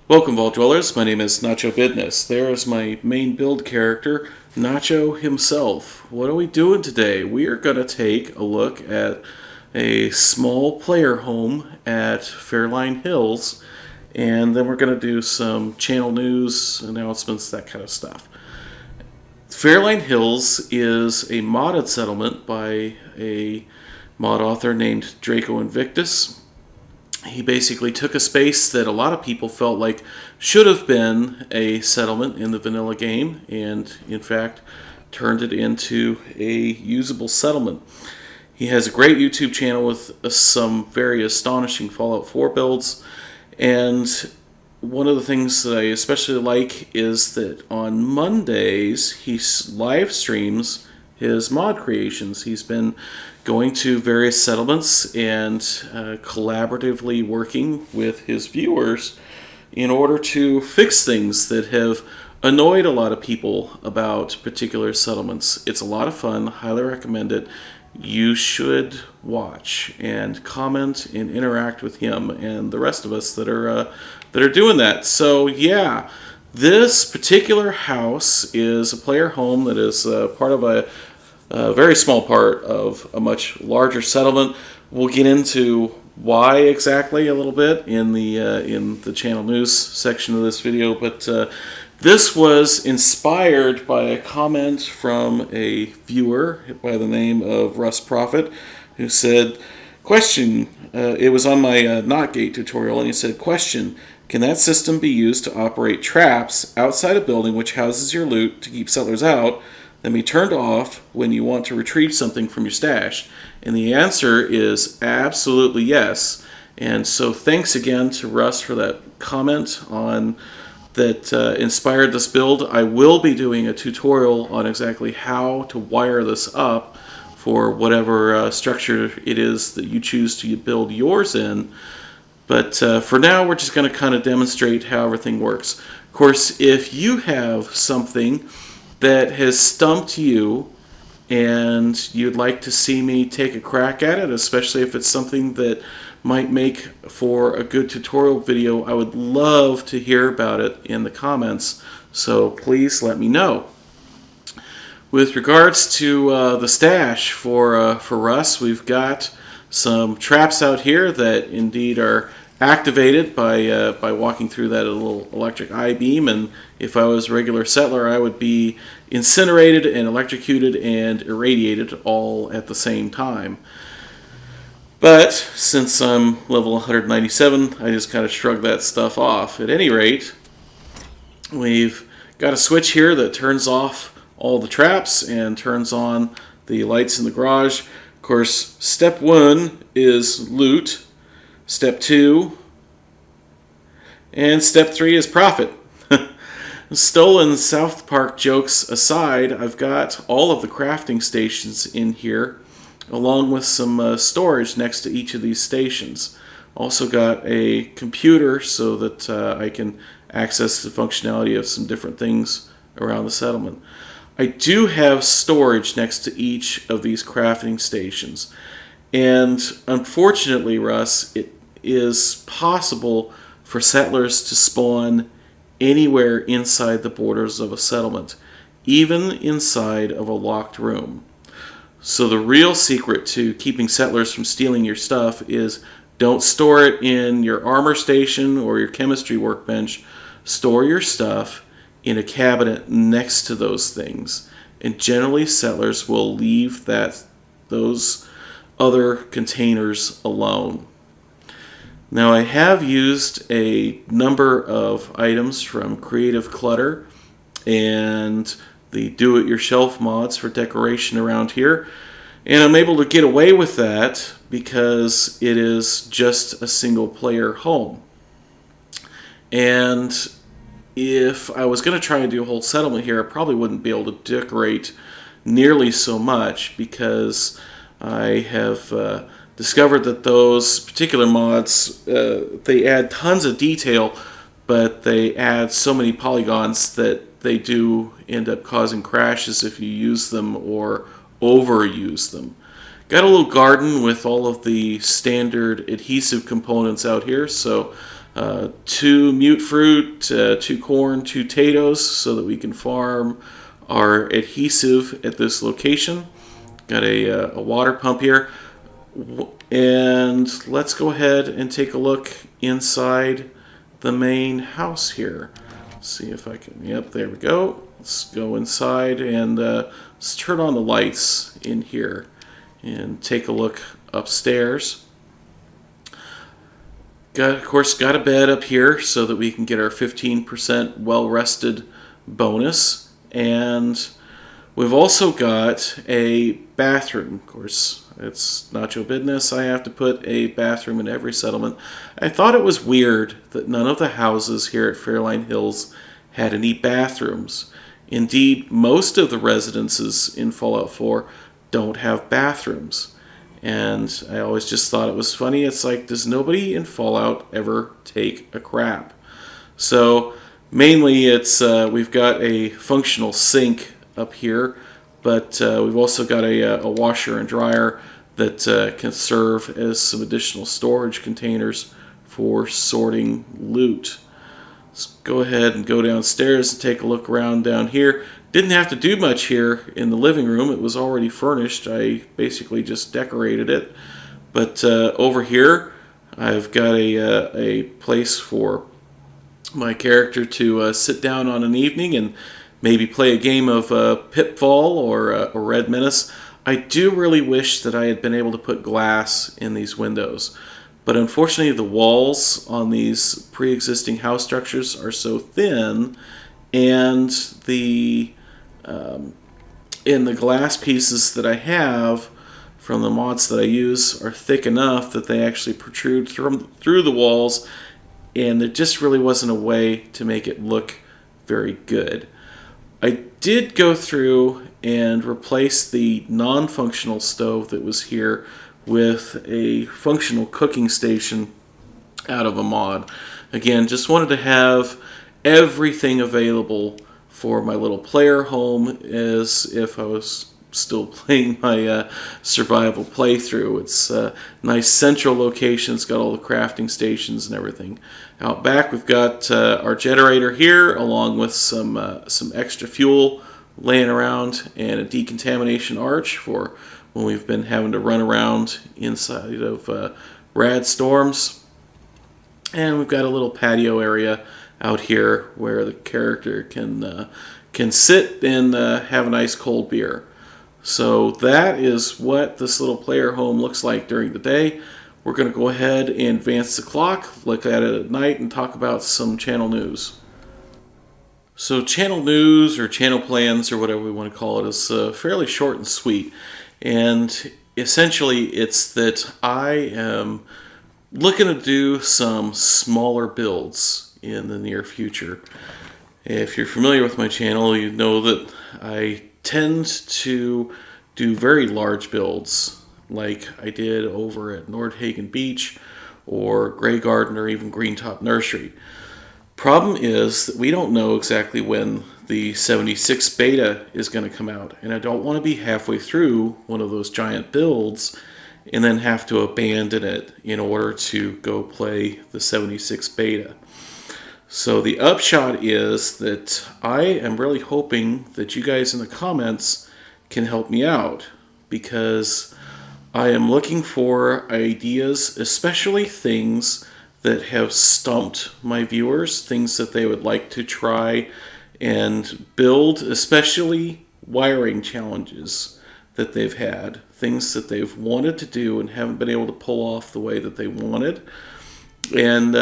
Welcome, Vault Dwellers. My name is Nacho Bidness. There is my main build character, Nacho himself. What are we doing today? We are going to take a look at a small player home at Fairline Hills, and then we're going to do some channel news, announcements, that kind of stuff. Fairline Hills is a modded settlement by a mod author named Draco Invictus. He basically took a space that a lot of people felt like should have been a settlement in the vanilla game, and in fact turned it into a usable settlement. He has a great YouTube channel with some very astonishing Fallout 4 builds, and one of the things that I especially like is that on Mondays he live streams his mod creations. He's been going to various settlements and collaboratively working with his viewers in order to fix things that have annoyed a lot of people about particular settlements. It's a lot of fun. Highly recommend it. You should watch and comment and interact with him and the rest of us that are doing that. So yeah, this particular house is a player home that is part of a very small part of a much larger settlement. We'll get into why exactly a little bit in the channel news section of this video, but this was inspired by a comment from a viewer by the name of Russ Proffit, who said, question, it was on my Notgate tutorial, and he said, question, can that system be used to operate traps outside a building which houses your loot to keep settlers out, then be turned off when you want to retrieve something from your stash? And the answer is absolutely yes. And so thanks again to Russ for that comment on that inspired this build. I will be doing a tutorial on exactly how to wire this up for whatever structure it is that you choose to build yours in. But for now, we're just going to kind of demonstrate how everything works. Of course, if you have something that has stumped you and you'd like to see me take a crack at it, especially if it's something that might make for a good tutorial video, I would love to hear about it in the comments, so please let me know. With regards to the stash for Russ, we've got some traps out here that indeed are activated by walking through that little electric I-beam, and if I was a regular settler I would be incinerated and electrocuted and irradiated all at the same time. But since I'm level 197, I just kind of shrug that stuff off. At any rate, we've got a switch here that turns off all the traps and turns on the lights in the garage. Of course, step 1 is loot. Step 2 and step 3 is profit. Stolen South Park jokes aside, I've got all of the crafting stations in here, along with some storage next to each of these stations. Also got a computer so that I can access the functionality of some different things around the settlement. I do have storage next to each of these crafting stations, and unfortunately, Russ, it is possible for settlers to spawn anywhere inside the borders of a settlement, even inside of a locked room. So the real secret to keeping settlers from stealing your stuff is don't store it in your armor station or your chemistry workbench. Store your stuff in a cabinet next to those things, and generally settlers will leave those other containers alone. Now, I have used a number of items from Creative Clutter and the Do-It-Yourself mods for decoration around here, and I'm able to get away with that because it is just a single player home. And if I was going to try and do a whole settlement here, I probably wouldn't be able to decorate nearly so much, because I have discovered that those particular mods, they add tons of detail, but they add so many polygons that they do end up causing crashes if you use them or overuse them. Got a little garden with all of the standard adhesive components out here, so 2 mute fruit, 2 corn, 2 potatoes, so that we can farm our adhesive at this location. Got a water pump here. And let's go ahead and take a look inside the main house here. See if I can, yep, there we go. Let's go inside and let's turn on the lights in here and take a look upstairs. Of course, got a bed up here so that we can get our 15% well-rested bonus. And we've also got a bathroom. Of course, it's Nacho Bidness. I have to put a bathroom in every settlement. I thought it was weird that none of the houses here at Fairline Hills had any bathrooms. Indeed, most of the residences in Fallout 4 don't have bathrooms. And I always just thought it was funny. It's like, does nobody in Fallout ever take a crap? So mainly it's we've got a functional sink up here, but we've also got a washer and dryer that can serve as some additional storage containers for sorting loot. Let's go ahead and go downstairs and take a look around down here. Didn't have to do much here in the living room. It was already furnished. I basically just decorated it. But over here, I've got a place for my character to sit down on an evening and maybe play a game of Pitfall or Red Menace. I do really wish that I had been able to put glass in these windows. But unfortunately, the walls on these pre-existing house structures are so thin, and the glass pieces that I have from the mods that I use are thick enough that they actually protrude through the walls, and there just really wasn't a way to make it look very good. I did go through and replace the non-functional stove that was here with a functional cooking station out of a mod. Again, just wanted to have everything available for my little player home as if I was still playing my survival playthrough. It's a nice central location. It's got all the crafting stations and everything. Out back we've got our generator here, along with some extra fuel laying around and a decontamination arch for when we've been having to run around inside of rad storms. And we've got a little patio area out here where the character can sit and have a nice cold beer. So that is what this little player home looks like during the day. We're going to go ahead and advance the clock, look at it at night, and talk about some channel news. So channel news, or channel plans, or whatever we want to call it, is fairly short and sweet. And essentially it's that I am looking to do some smaller builds in the near future. If you're familiar with my channel, you know that I tend to do very large builds, like I did over at Nordhagen Beach or Grey Garden or even Greentop Nursery. Problem is that we don't know exactly when the 76 beta is going to come out, and I don't want to be halfway through one of those giant builds and then have to abandon it in order to go play the 76 beta. So the upshot is that I am really hoping that you guys in the comments can help me out, because I am looking for ideas, especially things that have stumped my viewers, things that they would like to try and build, especially wiring challenges that they've had, things that they've wanted to do and haven't been able to pull off the way that they wanted. And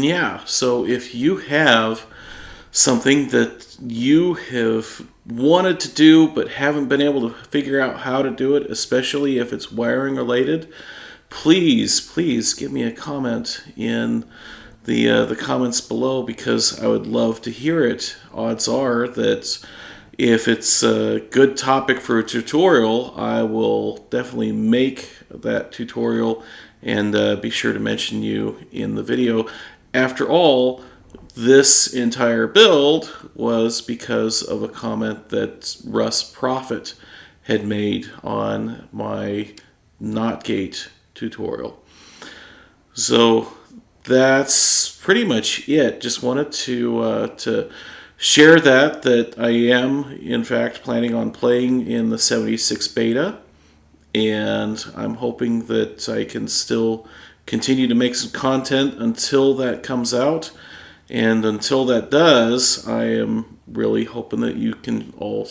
yeah, so if you have something that you have wanted to do but haven't been able to figure out how to do it, especially if it's wiring related, please give me a comment in the comments below, because I would love to hear it. Odds are that if it's a good topic for a tutorial, I will definitely make that tutorial and be sure to mention you in the video. After all, this entire build was because of a comment that Russ Proffit had made on my Notgate tutorial. So that's pretty much it. Just wanted to share that I am in fact planning on playing in the 76 beta, and I'm hoping that I can still continue to make some content until that comes out. And until that does, I am really hoping that you can all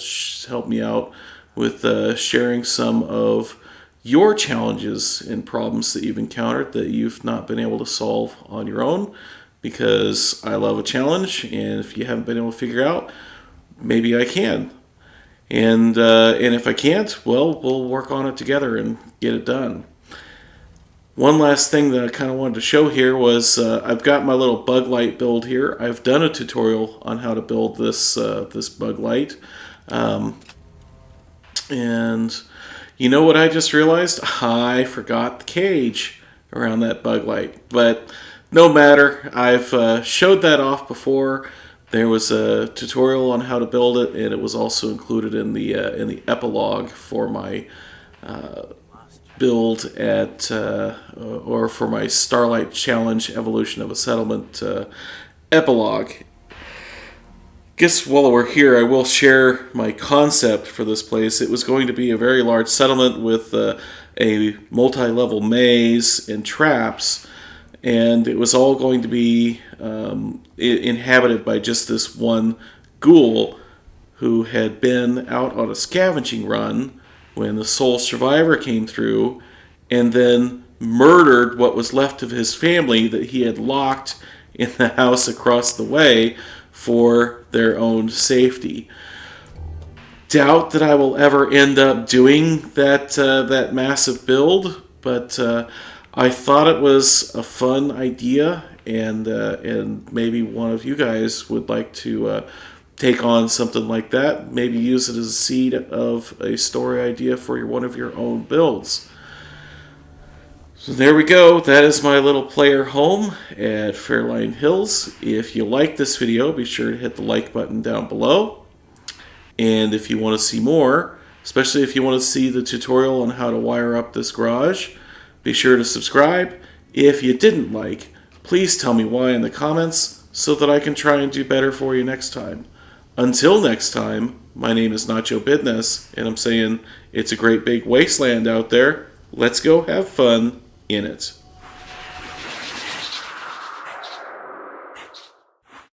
help me out with sharing some of your challenges and problems that you've encountered that you've not been able to solve on your own, because I love a challenge, and if you haven't been able to figure out, maybe I can. And if I can't, well, we'll work on it together and get it done. One last thing that I kind of wanted to show here was I've got my little bug light build here. I've done a tutorial on how to build this bug light. And you know what I just realized? I forgot the cage around that bug light. But no matter, I've showed that off before. There was a tutorial on how to build it, and it was also included in the epilogue for my build at or for my Starlight Challenge Evolution of a Settlement epilogue. Guess while we're here, I will share my concept for this place. It was going to be a very large settlement with a multi-level maze and traps, and it was all going to be inhabited by just this one ghoul who had been out on a scavenging run when the sole survivor came through and then murdered what was left of his family that he had locked in the house across the way for their own safety. Doubt that I will ever end up doing that massive build, but I thought it was a fun idea, and maybe one of you guys would like to take on something like that. Maybe use it as a seed of a story idea for one of your own builds. So there we go. That is my little player home at Fairline Hills. If you like this video, be sure to hit the like button down below. And if you want to see more, especially if you want to see the tutorial on how to wire up this garage, be sure to subscribe. If you didn't like, please tell me why in the comments so that I can try and do better for you next time. Until next time, my name is Nacho Bidness, and I'm saying it's a great big wasteland out there. Let's go have fun in it.